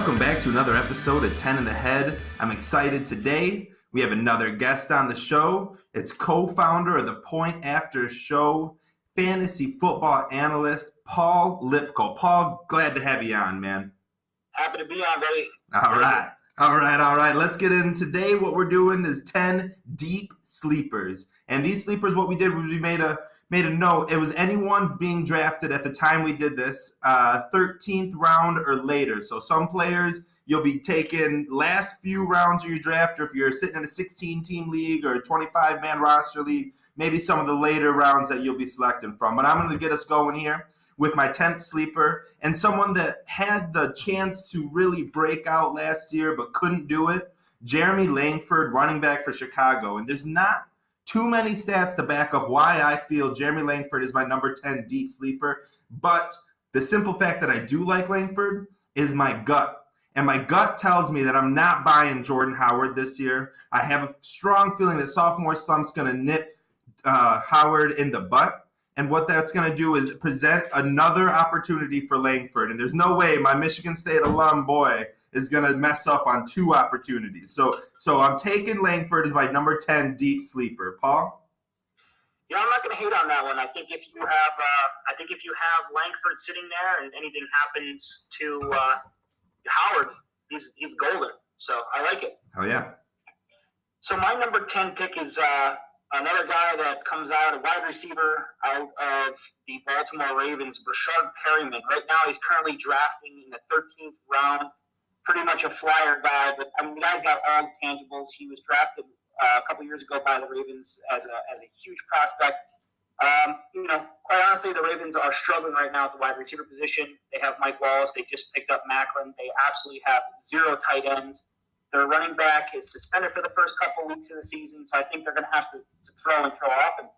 Welcome back to another episode of 10 in the Head. I'm excited today. We have another guest on the show. It's co-founder of the Point After Show, fantasy football analyst, Paul Lipko. Paul, glad to have you on, man. Happy to be on, buddy. All right. Let's get in. Today, what we're doing is 10 deep sleepers. And these sleepers, what we did was we made a note. It was anyone being drafted at the time we did this, 13th round or later. So some players you'll be taking last few rounds of your draft, or if you're sitting in a 16-team league or a 25-man roster league, maybe some of the later rounds that you'll be selecting from. But I'm going to get us going here with my 10th sleeper, and someone that had the chance to really break out last year but couldn't do it, Jeremy Langford, running back for Chicago. And there's not too many stats to back up why I feel Jeremy Langford is my number 10 deep sleeper, but the simple fact that I do like Langford is my gut. And my gut tells me that I'm not buying Jordan Howard this year. I have a strong feeling that sophomore slump's going to nip Howard in the butt. And what that's going to do is present another opportunity for Langford. And there's no way my Michigan State alum boy is going to mess up on two opportunities. So I'm taking Langford as my number 10 deep sleeper. Paul? Yeah, I'm not going to hate on that one. I think if you have Langford sitting there and anything happens to Howard, he's golden. So I like it. Oh yeah. So my number 10 pick is another guy that comes out, a wide receiver out of the Baltimore Ravens, Rashard Perryman. Right now he's currently drafting in the 13th round. Pretty much a flyer guy, but I mean, the guy's got all tangibles. He was drafted a couple years ago by the Ravens as a huge prospect. Quite honestly, the Ravens are struggling right now at the wide receiver position. They have Mike Wallace. They just picked up Macklin. They absolutely have zero tight ends. Their running back is suspended for the first couple of weeks of the season, so I think they're going to have to throw often.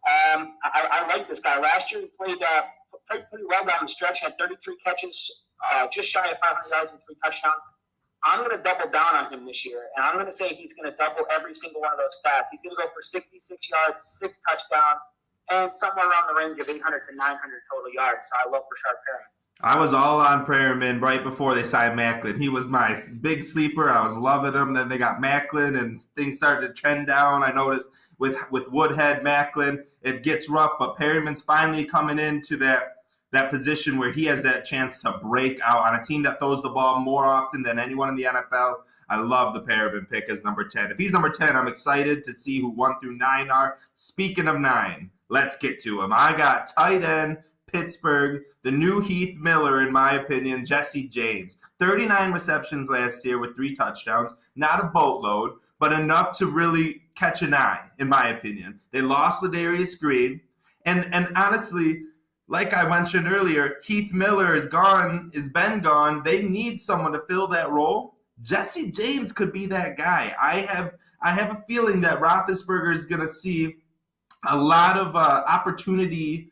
I like this guy. Last year he played pretty well down the stretch, had 33 catches, just shy of 500 yards and 3 touchdowns. I'm going to double down on him this year, and I'm going to say he's going to double every single one of those stats. He's going to go for 66 yards, 6 touchdowns, and somewhere around the range of 800 to 900 total yards. So I love Rashard Perryman. I was all on Perryman right before they signed Macklin. He was my big sleeper. I was loving him. Then they got Macklin, and things started to trend down. I noticed with Woodhead, Macklin, it gets rough, but Perryman's finally coming into that position where he has that chance to break out on a team that throws the ball more often than anyone in the NFL. I love the Perryman pick as number 10. If he's number 10, I'm excited to see who 1 through 9 are. Speaking of 9, let's get to him. I got tight end, Pittsburgh, the new Heath Miller, in my opinion, Jesse James. 39 receptions last year with 3 touchdowns. Not a boatload, but enough to really catch an eye, in my opinion. They lost Ladarius Green. And honestly, like I mentioned earlier, Heath Miller is been gone. They need someone to fill that role. Jesse James could be that guy. I have a feeling that Roethlisberger is going to see a lot of opportunity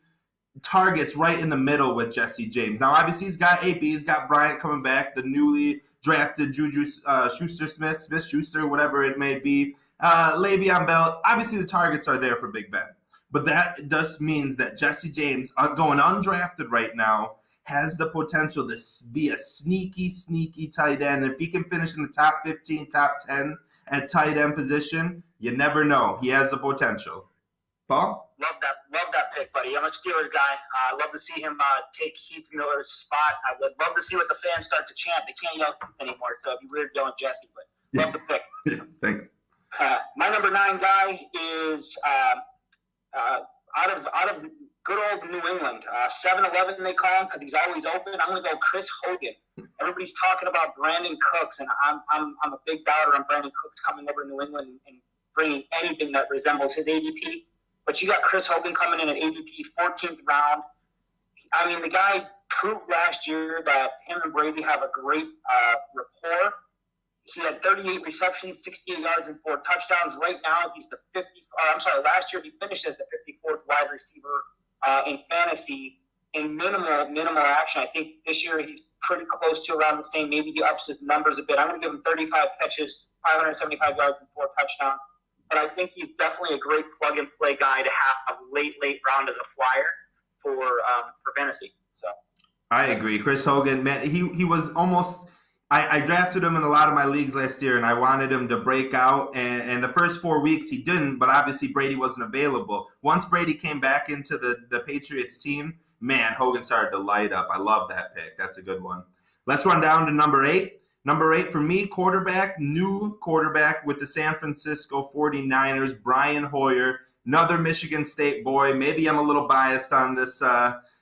targets right in the middle with Jesse James. Now, obviously, he's got AB, he's got Bryant coming back, the newly drafted Juju Smith-Schuster, whatever it may be, Le'Veon Bell. Obviously, the targets are there for Big Ben. But that just means that Jesse James, going undrafted right now, has the potential to be a sneaky tight end. If he can finish in the top 15, top 10 at tight end position, you never know. He has the potential. Paul? Love that pick, buddy. I'm a Steelers guy. I love to see him take Heath Miller's spot. I would love to see what the fans start to chant. They can't yell Heath anymore, so it'd be weird yelling Jesse, but love the pick. Yeah, thanks. My number 9 guy is out of good old New England. 7-Eleven they call him because he's always open. I'm going to go Chris Hogan. Everybody's talking about Brandon Cooks, and I'm a big doubter on Brandon Cooks coming over to New England and bringing anything that resembles his ADP. But you got Chris Hogan coming in at ADP 14th round. I mean, the guy proved last year that him and Brady have a great rapport. He had 38 receptions, 68 yards, and 4 touchdowns. Right now, he's last year he finished as the 54th wide receiver in fantasy in minimal action. I think this year he's pretty close to around the same. Maybe he ups his numbers a bit. I'm going to give him 35 catches, 575 yards, and 4 touchdowns. But I think he's definitely a great plug-and-play guy to have late round as a flyer for fantasy. So I agree. Chris Hogan, man, he was almost I drafted him in a lot of my leagues last year, and I wanted him to break out. And the first 4 weeks he didn't, but obviously Brady wasn't available. Once Brady came back into the Patriots team, man, Hogan started to light up. I love that pick. That's a good one. Let's run down to number 8. Number 8 for me, new quarterback with the San Francisco 49ers, Brian Hoyer, another Michigan State boy. Maybe I'm a little biased on this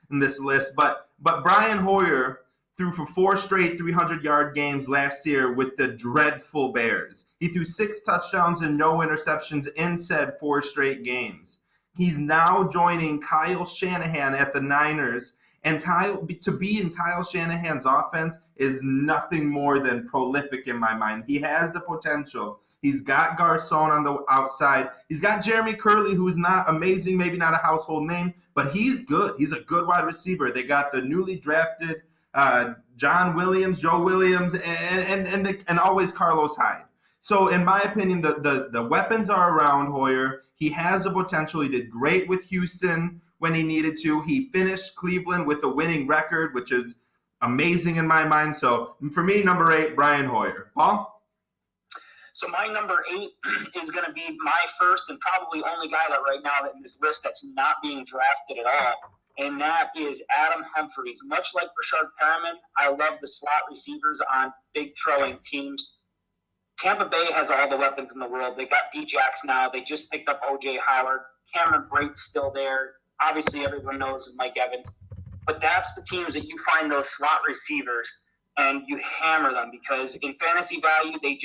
in this list, but Brian Hoyer threw for 4 straight 300-yard games last year with the dreadful Bears. He threw 6 touchdowns and no interceptions in said 4 straight games. He's now joining Kyle Shanahan at the Niners, and to be in Kyle Shanahan's offense is nothing more than prolific in my mind. He has the potential. He's got Garcon on the outside. He's got Jeremy Curley, who's not amazing, maybe not a household name, but he's good. He's a good wide receiver. They got the newly drafted Joe Williams, and always Carlos Hyde. So in my opinion, the weapons are around Hoyer. He has the potential. He did great with Houston when he needed to. He finished Cleveland with a winning record, which is amazing in my mind. So for me, number 8, Brian Hoyer. Paul? So my number 8 is going to be my first and probably only guy that right now in this list that's not being drafted at all, and that is Adam Humphries. Much like Rashard Perriman, I love the slot receivers on big throwing teams. Tampa Bay has all the weapons in the world. They got D-Jax now. They just picked up O.J. Howard. Cameron Brate's still there. Obviously, everyone knows Mike Evans. But that's the teams that you find those slot receivers and you hammer them, because in fantasy value, they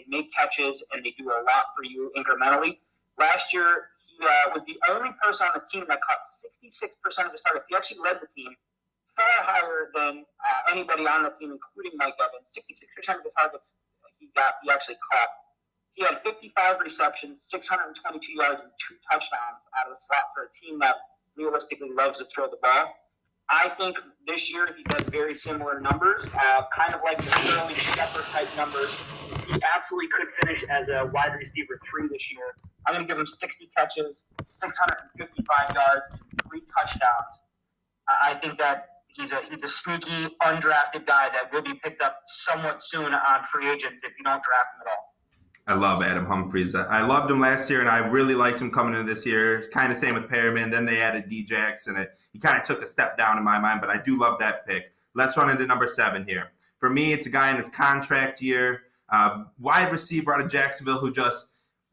make catches and they do a lot for you incrementally. Last year, he was the only person on the team that caught 66% of his targets. He actually led the team far higher than anybody on the team, including Mike Evans. 66% of the targets he actually caught. He had 55 receptions, 622 yards, and 2 touchdowns out of the slot for a team that realistically loves to throw the ball. I think this year he does very similar numbers, kind of like the Sterling Shepard type numbers. He absolutely could finish as a wide receiver 3 this year. I'm going to give him 60 catches, 655 yards, 3 touchdowns. I think that he's a sneaky, undrafted guy that will be picked up somewhat soon on free agents if you don't draft him at all. I love Adam Humphries. I loved him last year, and I really liked him coming into this year. It's kind of same with Perriman. Then they added D-Jax, and he kind of took a step down in my mind, but I do love that pick. Let's run into number 7 here. For me, it's a guy in his contract year, wide receiver out of Jacksonville who just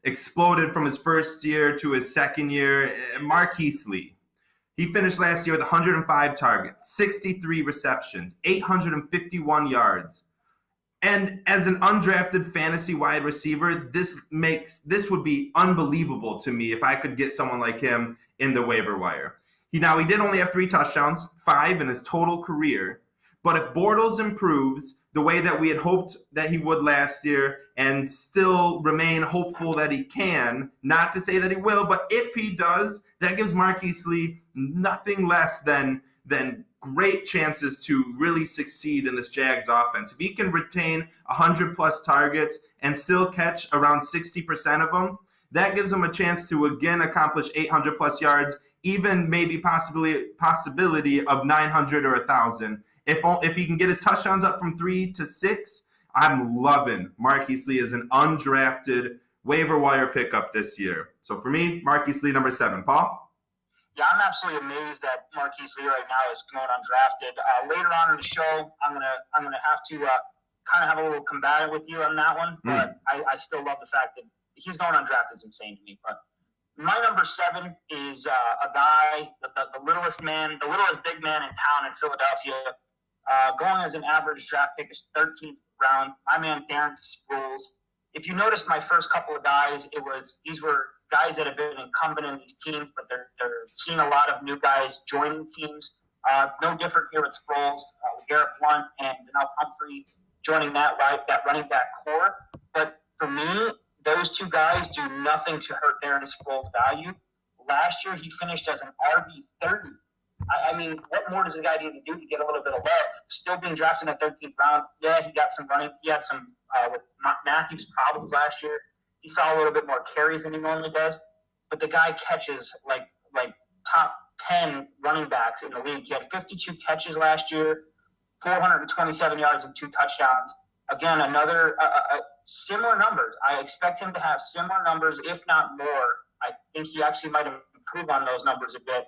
exploded from his first year to his second year, Marquise Lee. He finished last year with 105 targets, 63 receptions, 851 yards. And as an undrafted fantasy wide receiver, this would be unbelievable to me if I could get someone like him in the waiver wire. He did only have 3 touchdowns, 5 in his total career. But if Bortles improves the way that we had hoped that he would last year, and still remain hopeful that he can, not to say that he will, but if he does, that gives Marquise Lee nothing less than great chances to really succeed in this Jags offense. If he can retain 100-plus targets and still catch around 60% of them, that gives him a chance to again accomplish 800-plus yards, even maybe possibility of 900 or 1,000. If he can get his touchdowns up from 3 to 6, I'm loving Marquise Lee as an undrafted waiver wire pickup this year. So for me, Marquise Lee, number 7. Paul? Yeah, I'm absolutely amazed that Marquise Lee right now is going undrafted. Later on in the show, I'm gonna have to kind of have a little combative with you on that one, but I still love the fact that he's going undrafted. It's insane to me. But my number 7 is a guy, the littlest big man in town in Philadelphia, going as an average draft pick is 13th round. My man Darren Sproles. If you noticed my first couple of guys, these were guys that have been incumbent in these teams, but they're seeing a lot of new guys joining teams. No different here with Sproles, Garrett Blunt, and now Humphrey joining that running back core. But for me, those 2 guys do nothing to hurt Darren Sproles' value. Last year, he finished as an RB30. I mean, what more does the guy need to do to get a little bit of love? Still being drafted in the 13th round. Yeah, he got some running. He had some with Matthews problems last year. He saw a little bit more carries than he normally does. But the guy catches like top 10 running backs in the league. He had 52 catches last year, 427 yards and 2 touchdowns. again, another similar numbers. I expect him to have similar numbers, if not more. I think he actually might improve on those numbers a bit,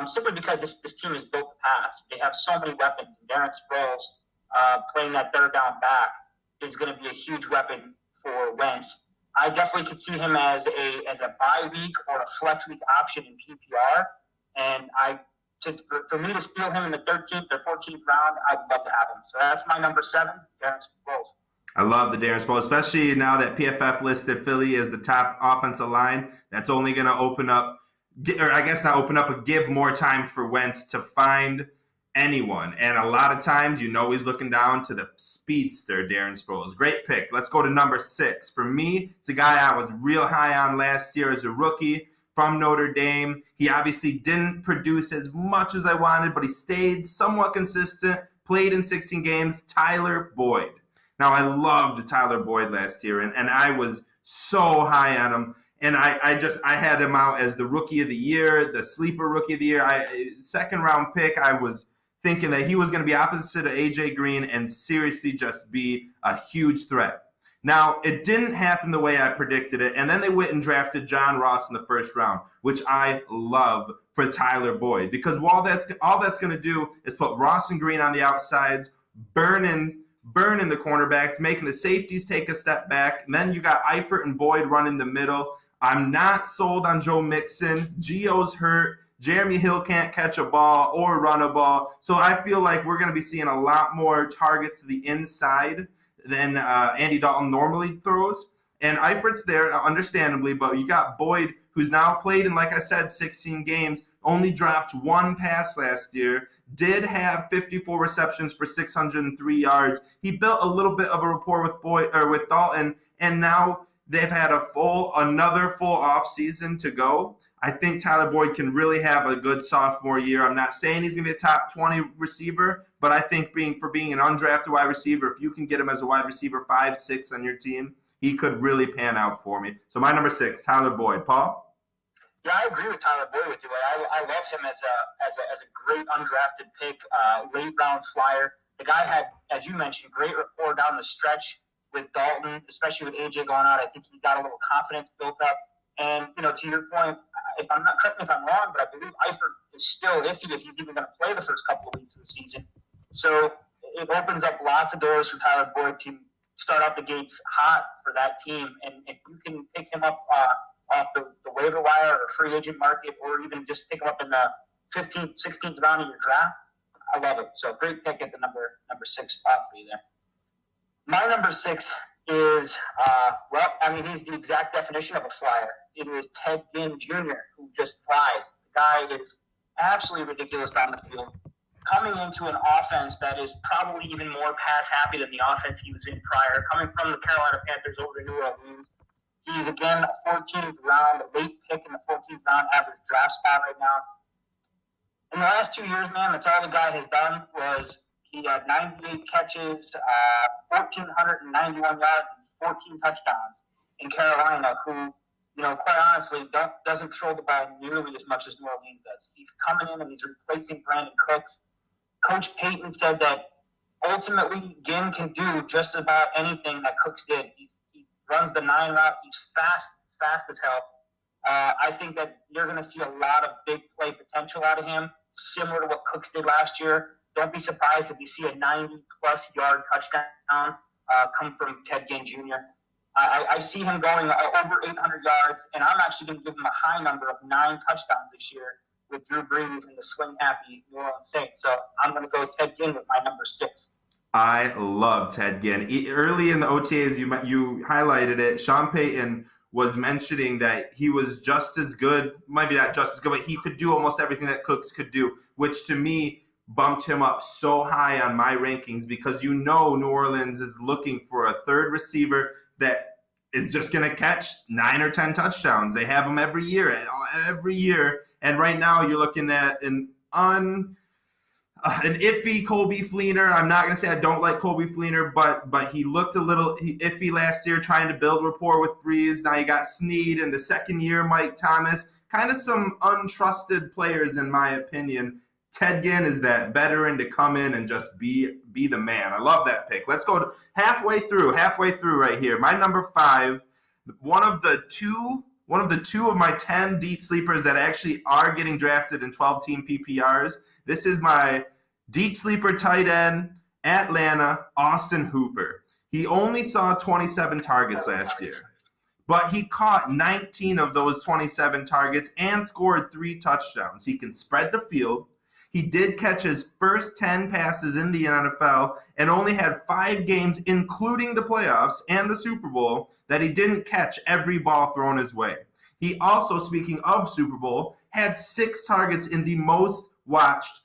simply because this team is built to pass. They have so many weapons. Darren Sproles playing that third down back is going to be a huge weapon for Wentz. I definitely could see him as a bye week or a flex week option in PPR, and for me to steal him in the 13th or 14th round, I'd love to have him. So that's my number 7, Darren Sproles. I love the Darren Sproles, especially now that PFF listed Philly as the top offensive line. That's only going to open up, or I guess not open up, but give more time for Wentz to find anyone. And a lot of times, he's looking down to the speedster, Darren Sproles. Great pick. Let's go to number 6. For me, it's a guy I was real high on last year as a rookie from Notre Dame. He obviously didn't produce as much as I wanted, but he stayed somewhat consistent, played in 16 games, Tyler Boyd. Now, I loved Tyler Boyd last year, and I was so high on him. And I had him out as the rookie of the year, the sleeper rookie of the year. Second round pick, I was thinking that he was going to be opposite of A.J. Green and seriously just be a huge threat. Now, it didn't happen the way I predicted it, and then they went and drafted John Ross in the first round, which I love for Tyler Boyd, because all that's going to do is put Ross and Green on the outsides, burning the cornerbacks, making the safeties take a step back. And then you got Eifert and Boyd running the middle. I'm not sold on Joe Mixon. Gio's hurt. Jeremy Hill can't catch a ball or run a ball. So I feel like we're going to be seeing a lot more targets to the inside than Andy Dalton normally throws. And Eifert's there, understandably, but you got Boyd, who's now played in, like I said, 16 games, only dropped 1 pass last year, did have 54 receptions for 603 yards. He built a little bit of a rapport with Dalton, and now they've had another full offseason to go. I think Tyler Boyd can really have a good sophomore year. I'm not saying he's going to be a top 20 receiver, but I think for being an undrafted wide receiver, if you can get him as a wide receiver 5, 6 on your team, he could really pan out for me. So my number 6, Tyler Boyd. Paul? Yeah, I agree with Tyler Boyd with you. I love him as a great undrafted pick, late round flyer. The guy had, as you mentioned, great rapport down the stretch with Dalton, especially with AJ going out. I think he got a little confidence built up. And to your point, correct me if I'm wrong, but I believe Eifert is still iffy if he's even going to play the first couple of weeks of the season. So it opens up lots of doors for Tyler Boyd to start out the gates hot for that team. And if you can pick him up off the waiver wire or free agent market, or even just pick him up in the 15th, 16th round of your draft, I love it. So great pick at the number 6 spot for you there. My number 6 is, he's the exact definition of a flyer. It is Ted Ginn Jr., who just flies. The guy is absolutely ridiculous down the field. Coming into an offense that is probably even more pass-happy than the offense he was in prior, coming from the Carolina Panthers over to New Orleans. He's, again, a 14th round, a late pick in the 14th round average draft spot right now. In the last 2 years, man, that's all the guy has done was he had 98 catches, 1,491 yards, and 14 touchdowns in Carolina, who, quite honestly, doesn't throw the ball nearly as much as New Orleans does. He's coming in and he's replacing Brandon Cooks. Coach Payton said that ultimately Ginn can do just about anything that Cooks did. He runs the 9 route. He's fast as hell. I think that you're going to see a lot of big play potential out of him, similar to what Cooks did last year. Don't be surprised if you see a 90-plus yard touchdown come from Ted Ginn Jr. I see him going over 800 yards, and I'm actually going to give him a high number of 9 touchdowns this year with Drew Brees and the sling-happy New Orleans Saints. So I'm going to go Ted Ginn with my number 6. I love Ted Ginn. Early in the OTAs, you highlighted it. Sean Payton was mentioning that he was just as good, maybe not just as good, but he could do almost everything that Cooks could do, which to me bumped him up so high on my rankings, because New Orleans is looking for a third receiver that is just going to catch 9 or 10 touchdowns. They have them every year. And right now you're looking at an iffy Colby Fleener. I'm not going to say I don't like Colby Fleener, but he looked a little iffy last year trying to build rapport with Breeze. Now you got Snead, and the second year Mike Thomas. Kind of some untrusted players in my opinion. Ted Ginn is that veteran to come in and just be the man. I love that pick. Let's go halfway through right here. My number 5, one of the two of my 10 deep sleepers that actually are getting drafted in 12-team PPRs. This is my deep sleeper tight end, Atlanta, Austin Hooper. He only saw 27 targets last year, but he caught 19 of those 27 targets and scored 3 touchdowns. He can spread the field. He did catch his first 10 passes in the NFL and only had 5 games, including the playoffs and the Super Bowl, that he didn't catch every ball thrown his way. He also, speaking of Super Bowl, had 6 targets in the most watched,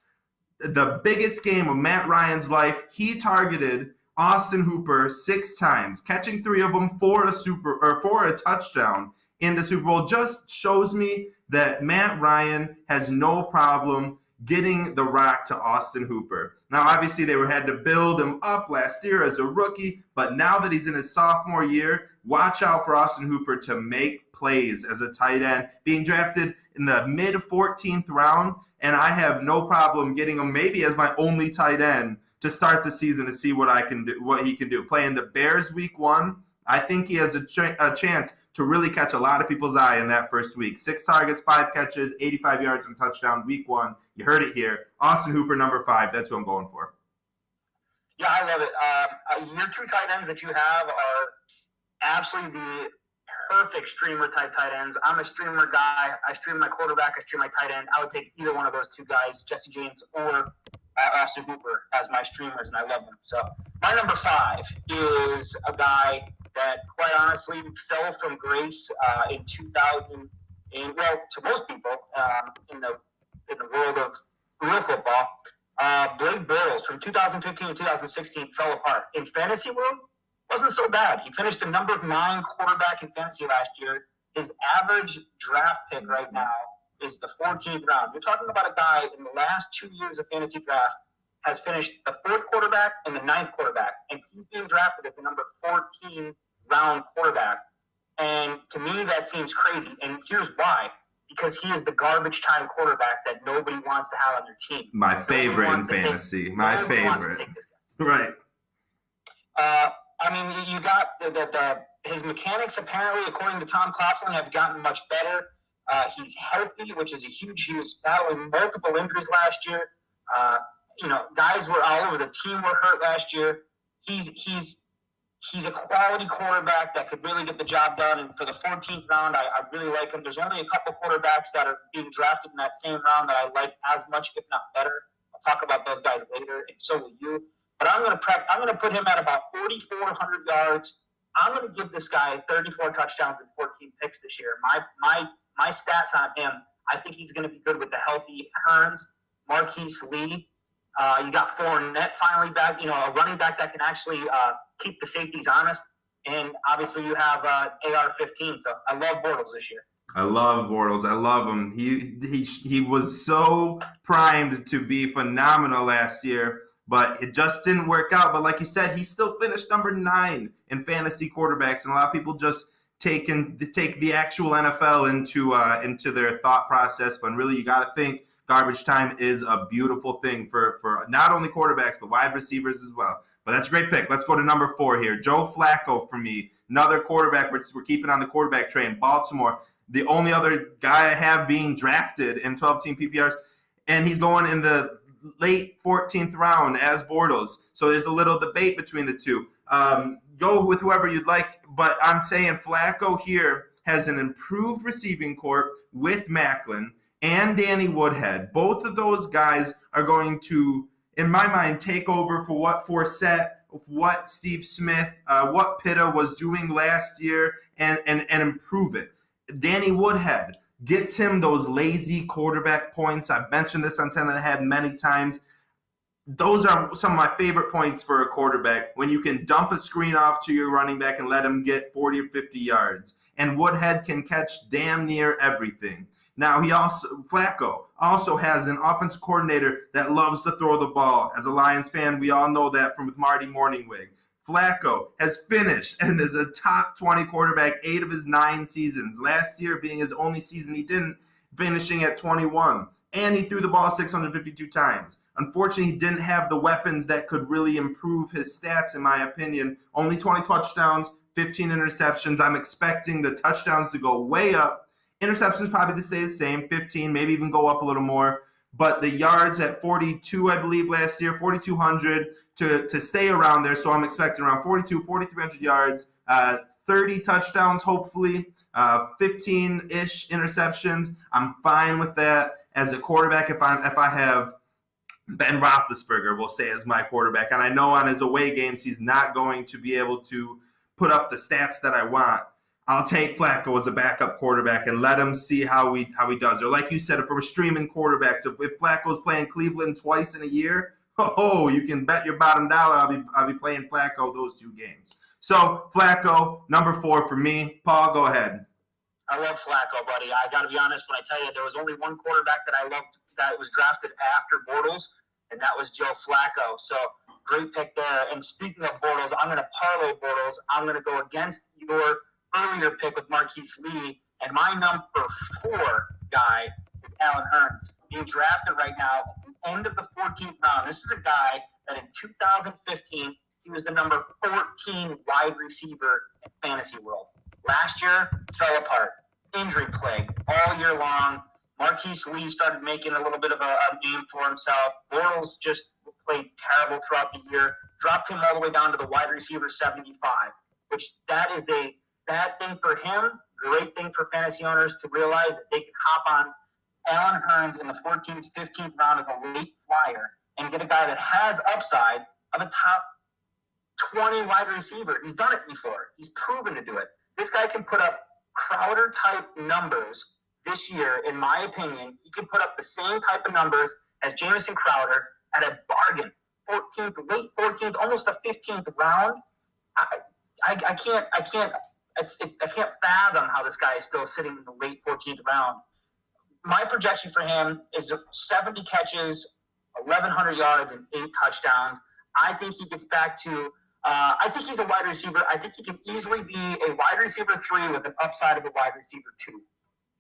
the biggest game of Matt Ryan's life. He targeted Austin Hooper 6 times, catching 3 of them for a touchdown in the Super Bowl. Just shows me that Matt Ryan has no problem getting the rock to Austin Hooper. Now, obviously, they had to build him up last year as a rookie, but now that he's in his sophomore year, watch out for Austin Hooper to make plays as a tight end, being drafted in the mid-14th round, and I have no problem getting him maybe as my only tight end to start the season to see what he can do. Playing the Bears week 1, I think he has a chance to really catch a lot of people's eye in that first week. 6 targets, 5 catches, 85 yards and a touchdown week 1. You heard it here. Austin Hooper, number 5. That's who I'm going for. Yeah, I love it. Your 2 tight ends that you have are absolutely the perfect streamer type tight ends. I'm a streamer guy. I stream my quarterback. I stream my tight end. I would take either one of those 2 guys, Jesse James or Austin Hooper, as my streamers, and I love them. So my number 5 is a guy that, quite honestly, fell from grace in 2000. Well, to most people in the world of real football, Blake Bortles from 2015 to 2016 fell apart. In fantasy world, wasn't so bad. He finished the number 9 quarterback in fantasy last year. His average draft pick right now is the 14th round. You're talking about a guy in the last 2 years of fantasy draft has finished the 4th quarterback and the 9th quarterback, and he's being drafted as the number 14 round quarterback. And to me, that seems crazy. And here's why. Because he is the garbage time quarterback that nobody wants to have on their team. My favorite in fantasy. My favorite. Right. I mean, you got his mechanics, apparently, according to Tom Coughlin, have gotten much better. He's healthy, which is a huge. He was battling multiple injuries last year. Guys were all over the team were hurt last year. He's a quality quarterback that could really get the job done. And for the 14th round, I really like him. There's only a couple quarterbacks that are being drafted in that same round that I like as much, if not better. I'll talk about those guys later, and so will you. But I'm going to put him at about 4,400 yards. I'm going to give this guy 34 touchdowns and 14 picks this year. My stats on him, I think he's going to be good with the healthy Hearns, Marquise Lee. You got Fournette finally back, a running back that can actually keep the safeties honest. And obviously you have AR-15. So I love Bortles this year. I love Bortles. I love him. He was so primed to be phenomenal last year, but it just didn't work out. But like you said, he still finished number 9 in fantasy quarterbacks, and a lot of people just take the actual NFL into their thought process. But really, you got to think garbage time is a beautiful thing for not only quarterbacks but wide receivers as well. But that's a great pick. Let's go to number 4 here. Joe Flacco for me, another quarterback. We're keeping on the quarterback train. Baltimore, the only other guy I have being drafted in 12-team PPRs, and he's going in the late 14th round as Bortles. So there's a little debate between the two. Go with whoever you'd like, but I'm saying Flacco here has an improved receiving corps with Macklin and Danny Woodhead. Both of those guys are going to, in my mind, take over for what Forsett, what Steve Smith, what Pitta was doing last year and improve it. Danny Woodhead gets him those lazy quarterback points. I've mentioned this on 10 and a half many times. Those are some of my favorite points for a quarterback, when you can dump a screen off to your running back and let him get 40 or 50 yards. And Woodhead can catch damn near everything. Now, Flacco also has an offense coordinator that loves to throw the ball. As a Lions fan, we all know that from with Marty Morningwig. Flacco has finished and is a top 20 quarterback 8 of his 9 seasons. Last year being his only season he didn't, finishing at 21. and he threw the ball 652 times. Unfortunately, he didn't have the weapons that could really improve his stats, in my opinion. Only 20 touchdowns, 15 interceptions. I'm expecting the touchdowns to go way up. Interceptions probably to stay the same, 15, maybe even go up a little more. But the yards at 42, I believe, last year, 4,200 to stay around there. So I'm expecting around 4,300 yards, 30 touchdowns, hopefully, 15-ish interceptions. I'm fine with that. As a quarterback, if I have Ben Roethlisberger, we'll say, as my quarterback, and I know on his away games he's not going to be able to put up the stats that I want, I'll take Flacco as a backup quarterback and let him see how he does. Or like you said, if we're streaming quarterbacks, if Flacco's playing Cleveland twice in a year, you can bet your bottom dollar I'll be playing Flacco those 2 games. So Flacco, number 4 for me. Paul, go ahead. I love Flacco, buddy. I got to be honest when I tell you there was only one quarterback that I loved that was drafted after Bortles, and that was Joe Flacco. So great pick there. And speaking of Bortles, I'm going to parlay Bortles. I'm going to go against your earlier pick with Marquise Lee, and my number 4 guy is Allen Hurns, being drafted right now at the end of the 14th round. This is a guy that in 2015 he was the number 14 wide receiver in fantasy world. Last year, fell apart. Injury plague all year long. Marquise Lee started making a little bit of a name for himself. Bortles just played terrible throughout the year. Dropped him all the way down to the wide receiver 75, which that is a bad thing for him. Great thing for fantasy owners to realize that they can hop on Allen Hurns in the 14th, 15th round as a late flyer and get a guy that has upside of a top 20 wide receiver. He's done it before. He's proven to do it. This guy can put up Crowder-type numbers this year, in my opinion. He can put up the same type of numbers as Jamison Crowder at a bargain. 14th, late 14th, almost a 15th round. I can't fathom how this guy is still sitting in the late 14th round. My projection for him is 70 catches, 1,100 yards, and 8 touchdowns. I think he gets back to I think he's a wide receiver. I think he can easily be a wide receiver 3 with an upside of a wide receiver 2.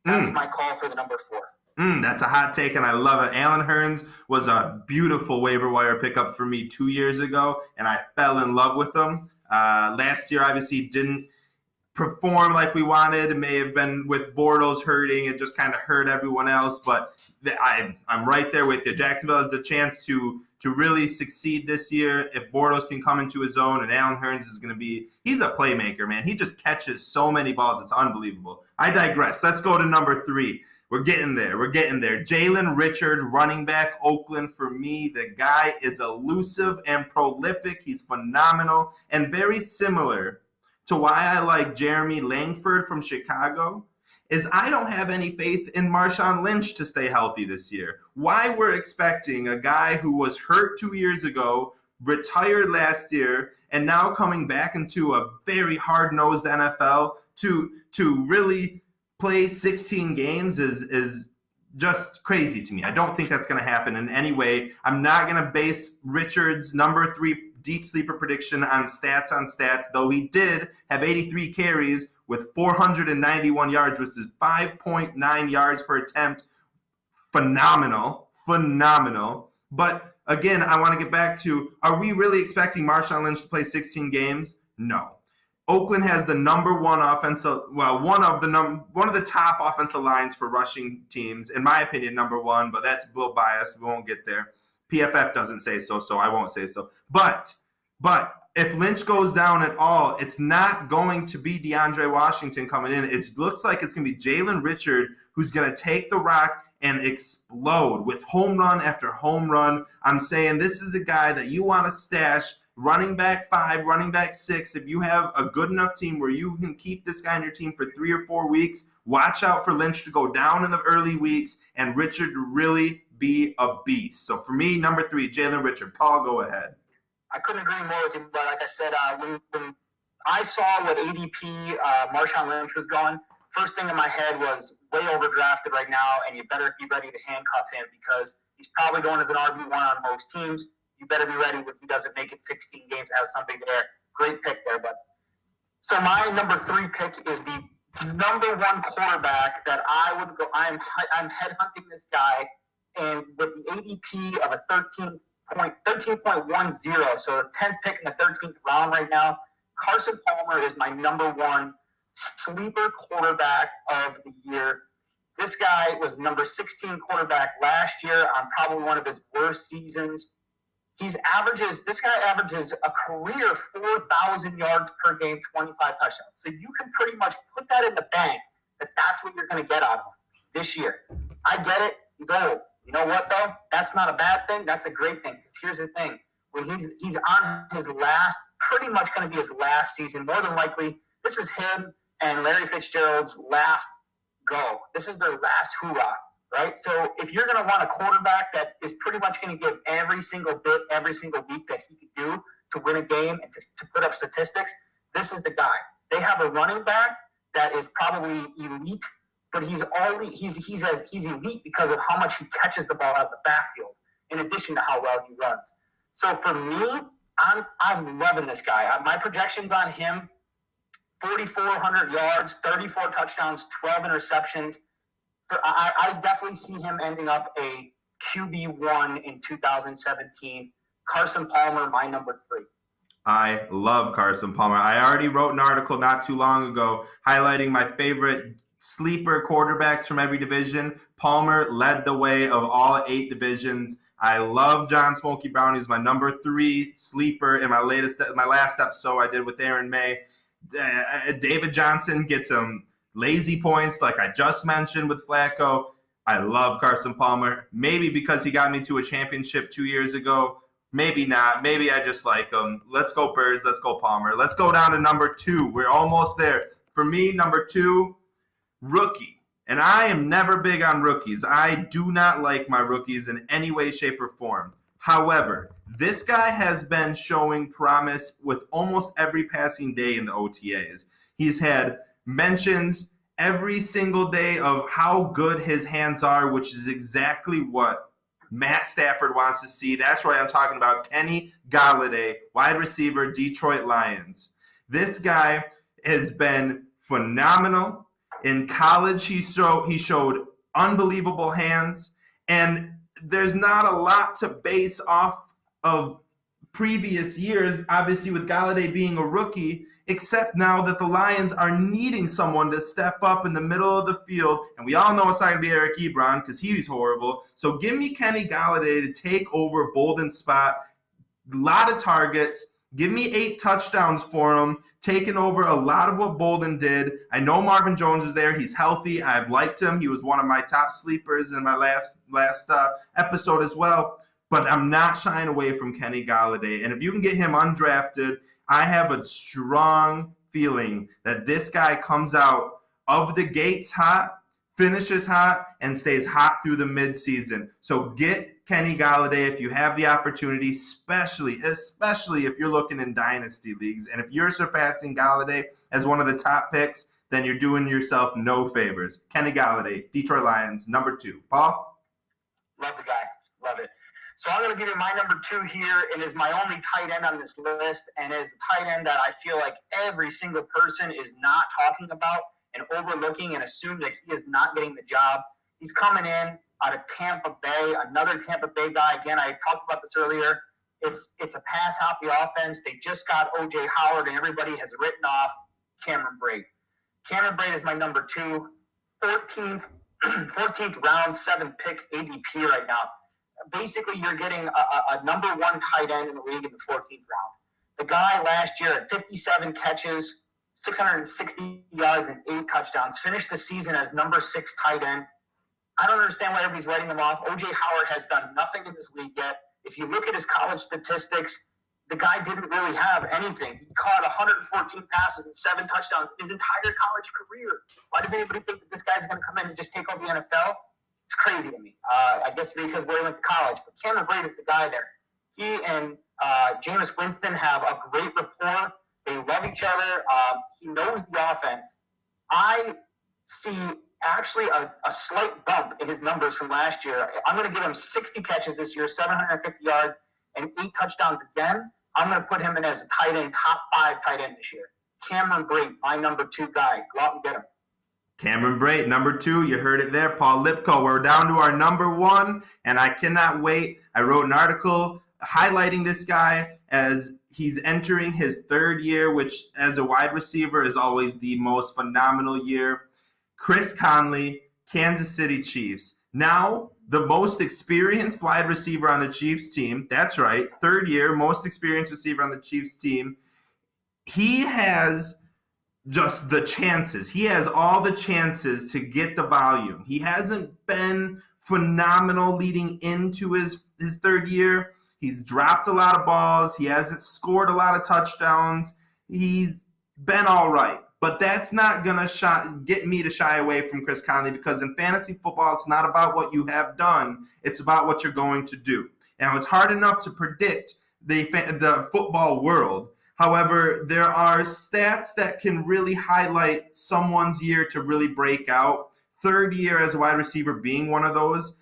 That's my call for the number 4. That's a hot take, and I love it. Allen Hurns was a beautiful waiver wire pickup for me 2 years ago, and I fell in love with him. Last year, obviously, didn't perform like we wanted. It may have been with Bortles hurting. It just kind of hurt everyone else, but I'm right there with you. Jacksonville has the chance to really succeed this year if Bortles can come into his own, and Allen Hurns is going to be – he's a playmaker, man. He just catches so many balls. It's unbelievable. I digress. Let's go to number 3. We're getting there. Jalen Richard, running back, Oakland. For me, the guy is elusive and prolific. He's phenomenal and very similar to why I like Jeremy Langford from Chicago. Is I don't have any faith in Marshawn Lynch to stay healthy this year. Why we're expecting a guy who was hurt 2 years ago, retired last year, and now coming back into a very hard-nosed NFL to really play 16 games is just crazy to me. I don't think that's going to happen in any way. I'm not going to base Richard's number 3 deep sleeper prediction on stats, though he did have 83 carries with 491 yards, which is 5.9 yards per attempt. Phenomenal. But again, I want to get back to, are we really expecting Marshawn Lynch to play 16 games? No. Oakland has the number 1 offensive, one of the top offensive lines for rushing teams. In my opinion, number 1, but that's a little biased. We won't get there. PFF doesn't say so, so I won't say so. But if Lynch goes down at all, it's not going to be DeAndre Washington coming in. It looks like it's going to be Jalen Richard who's going to take the rock and explode with home run after home run. I'm saying this is a guy that you want to stash, running back 5, running back 6. If you have a good enough team where you can keep this guy on your team for 3 or 4 weeks, watch out for Lynch to go down in the early weeks and Richard to really be a beast. So for me, number 3, Jalen Richard. Paul, go ahead. I couldn't agree more with you, but like I said, when I saw what ADP Marshawn Lynch was going, first thing in my head was way overdrafted right now, and you better be ready to handcuff him because he's probably going as an RB1 on most teams. You better be ready when he doesn't make it 16 games to have something there. Great pick there, bud. So my number 3 pick is the number 1 quarterback that I would go. I'm headhunting this guy and with the ADP of a 13.10, so the 10th pick in the 13th round right now, Carson Palmer is my number one sleeper quarterback of the year. This guy was number 16 quarterback last year on probably one of his worst seasons. This guy averages a career 4,000 yards per game, 25 touchdowns. So you can pretty much put that in the bank that's what you're going to get out of him this year. I get it. He's old. You know what, though? That's not a bad thing. That's a great thing. Because here's the thing. When he's on his pretty much going to be his last season, more than likely, this is him and Larry Fitzgerald's last go. This is their last hoorah, right? So if you're going to want a quarterback that is pretty much going to give every single bit, every single week that he could do to win a game and to put up statistics, this is the guy. They have a running back that is probably elite, but he's elite because of how much he catches the ball out of the backfield, in addition to how well he runs. So for me, I'm loving this guy. My projections on him: 4,400 yards, 34 touchdowns, 12 interceptions. I definitely see him ending up a QB1 in 2017. Carson Palmer, my number 3. I love Carson Palmer. I already wrote an article not too long ago highlighting my favorite sleeper quarterbacks from every division. Palmer led the way of all 8 divisions. I love John Smokey Brown. He's my number 3 sleeper in my last episode I did with Aaron May. David Johnson gets some lazy points like I just mentioned with Flacco. I love Carson Palmer. Maybe because he got me to a championship 2 years ago. Maybe not. Maybe I just like him. Let's go Birds. Let's go Palmer. Let's go down to number 2. We're almost there. For me, number 2, rookie. And I am never big on rookies. I do not like my rookies in any way, shape, or form. However, this guy has been showing promise with almost every passing day in the OTAs. He's had mentions every single day of how good his hands are, which is exactly what Matt Stafford wants to see. That's right, I'm talking about Kenny Golladay, wide receiver, Detroit Lions. This guy has been phenomenal. In college, he showed unbelievable hands, and there's not a lot to base off of previous years, obviously with Golladay being a rookie, except now that the Lions are needing someone to step up in the middle of the field. And we all know it's not going to be Eric Ebron because he's horrible. So give me Kenny Golladay to take over Bolden's spot. A lot of targets. Give me 8 touchdowns for him, taking over a lot of what Bolden did. I know Marvin Jones is there. He's healthy. I've liked him. He was one of my top sleepers in my last episode as well. But I'm not shying away from Kenny Golladay. And if you can get him undrafted, I have a strong feeling that this guy comes out of the gates hot, finishes hot, and stays hot through the midseason. So get Kenny Golladay if you have the opportunity, especially if you're looking in dynasty leagues. And if you're surpassing Golladay as one of the top picks, then you're doing yourself no favors. Kenny Golladay, Detroit Lions, number 2. Paul? Love the guy. Love it. So I'm going to give you my number 2 here, and is my only tight end on this list, and is the tight end that I feel like every single person is not talking about and overlooking and assume that he is not getting the job. He's coming in out of Tampa Bay, another Tampa Bay guy. Again, I talked about this earlier. It's a pass-happy offense. They just got O.J. Howard, and everybody has written off Cameron Brate. Cameron Brate is my number 2, 14th round, 7th pick ADP right now. Basically, you're getting a number 1 tight end in the league in the 14th round. The guy last year had 57 catches, 660 yards, and 8 touchdowns. Finished the season as number 6 tight end. I don't understand why everybody's writing him off. O.J. Howard has done nothing in this league yet. If you look at his college statistics, the guy didn't really have anything. He caught 114 passes and 7 touchdowns his entire college career. Why does anybody think that this guy's going to come in and just take over the NFL? It's crazy to me. I guess because where he went to college. But Cameron Brate is the guy there. He and Jameis Winston have a great rapport. They love each other. He knows the offense. I see actually a slight bump in his numbers from last year. I'm going to give him 60 catches this year, 750 yards, and 8 touchdowns again. I'm going to put him in as a tight end, top 5 tight end this year. Cameron Brate, my number 2 guy. Go out and get him. Cameron Brate, number 2. You heard it there. Paul Lipko. We're down to our number 1, and I cannot wait. I wrote an article highlighting this guy as he's entering his 3rd year, which as a wide receiver is always the most phenomenal year. Chris Conley, Kansas City Chiefs. Now, the most experienced wide receiver on the Chiefs team. That's right. 3rd year, most experienced receiver on the Chiefs team. He has just the chances. He has all the chances to get the volume. He hasn't been phenomenal leading into his 3rd year. He's dropped a lot of balls. He hasn't scored a lot of touchdowns. He's been all right. But that's not going to get me to shy away from Chris Conley, because in fantasy football, it's not about what you have done. It's about what you're going to do. Now, it's hard enough to predict the football world. However, there are stats that can really highlight someone's year to really break out. 3rd year as a wide receiver being one of those.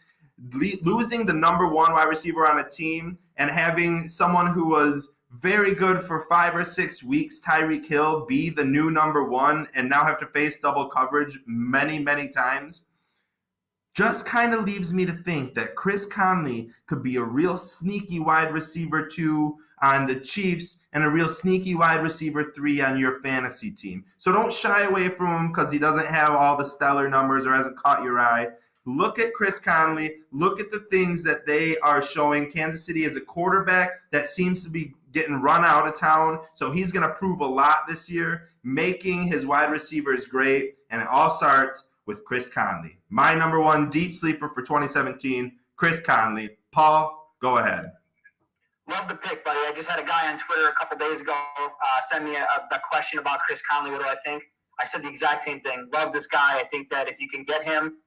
Losing the number 1 wide receiver on a team and having someone who was very good for 5 or 6 weeks, Tyreek Hill, be the new number 1 and now have to face double coverage many, many times, just kind of leaves me to think that Chris Conley could be a real sneaky wide receiver 2 on the Chiefs and a real sneaky wide receiver 3 on your fantasy team. So don't shy away from him because he doesn't have all the stellar numbers or hasn't caught your eye. Look at Chris Conley. Look at the things that they are showing. Kansas City is a quarterback that seems to be getting run out of town. So he's going to prove a lot this year, making his wide receivers great. And it all starts with Chris Conley. My number 1 deep sleeper for 2017, Chris Conley. Paul, go ahead. Love the pick, buddy. I just had a guy on Twitter a couple days ago send me a question about Chris Conley. What do I think? I said the exact same thing. Love this guy. I think that if you can get him,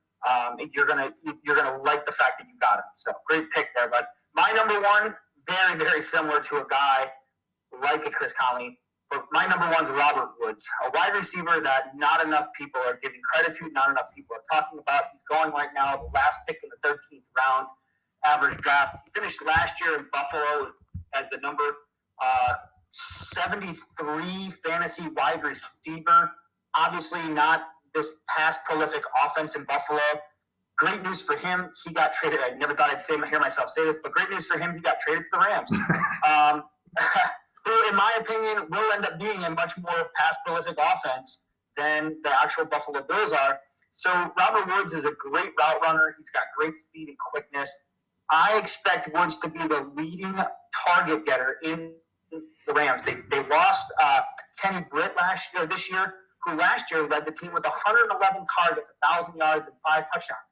you're gonna like the fact that you got him. So great pick there. But my number 1, very, very similar to a guy like a Chris Conley. But my number 1's Robert Woods, a wide receiver that not enough people are giving credit to, not enough people are talking about. He's going right now, the last pick in the 13th round, average draft. He finished last year in Buffalo as the number 73 fantasy wide receiver. Obviously not this past prolific offense in Buffalo. Great news for him. He got traded. I never thought I'd hear myself say this, but great news for him. He got traded to the Rams. Who, in my opinion, will end up being a much more pass prolific offense than the actual Buffalo Bills are. So Robert Woods is a great route runner. He's got great speed and quickness. I expect Woods to be the leading target getter in the Rams. They lost Kenny Britt this year, who last year led the team with 111 targets, 1,000 yards, and 5 touchdowns.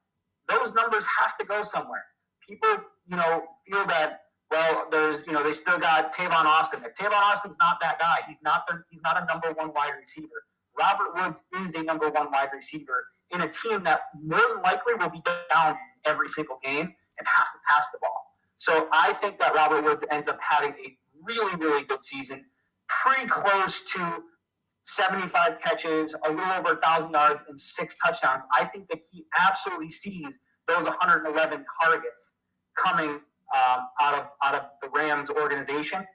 Those numbers have to go somewhere. People, feel that, well, they still got Tavon Austin. If Tavon Austin's not that guy, he's not a number 1 wide receiver. Robert Woods is a number 1 wide receiver in a team that more than likely will be down every single game and have to pass the ball. So I think that Robert Woods ends up having a really, really good season, pretty close to 75 catches, a little over 1,000 yards, and 6 touchdowns. I think that he absolutely sees those 111 targets coming out of the Rams organization.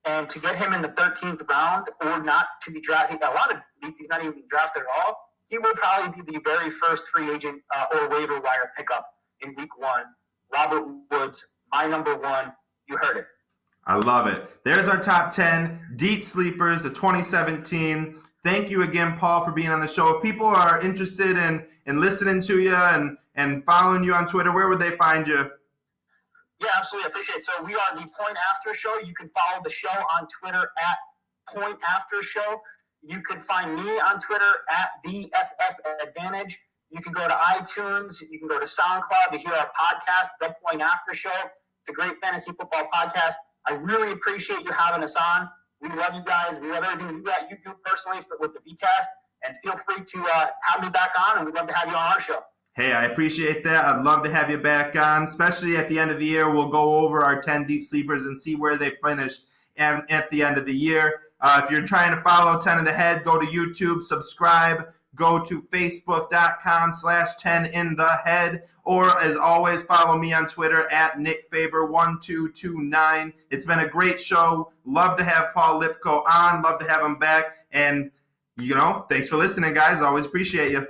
And to get him in the 13th round or not to be drafted, a lot of leagues he's not even drafted at all, he will probably be the very first free agent or waiver wire pickup in week 1. Robert Woods, my number 1. You heard it. I love it. There's our top 10 deep sleepers of 2017. Thank you again, Paul, for being on the show. If people are interested in listening to you and following you on Twitter, where would they find you? Yeah, absolutely. I appreciate it. So we are the Point After Show. You can follow the show on Twitter at Point After Show. You can find me on Twitter at the FF Advantage. You can go to iTunes. You can go to SoundCloud to hear our podcast, The Point After Show. It's a great fantasy football podcast. I really appreciate you having us on. We love you guys. We love everything you do personally with the VCast. And feel free to have me back on, and we'd love to have you on our show. Hey, I appreciate that. I'd love to have you back on, especially at the end of the year. We'll go over our 10 deep sleepers and see where they finished at the end of the year. If you're trying to follow 10 in the Head, go to YouTube, subscribe, go to facebook.com/10inthehead, or as always, follow me on Twitter at NickFaber1229. It's been a great show. Love to have Paul Lipko on. Love to have him back. And, thanks for listening, guys. Always appreciate you.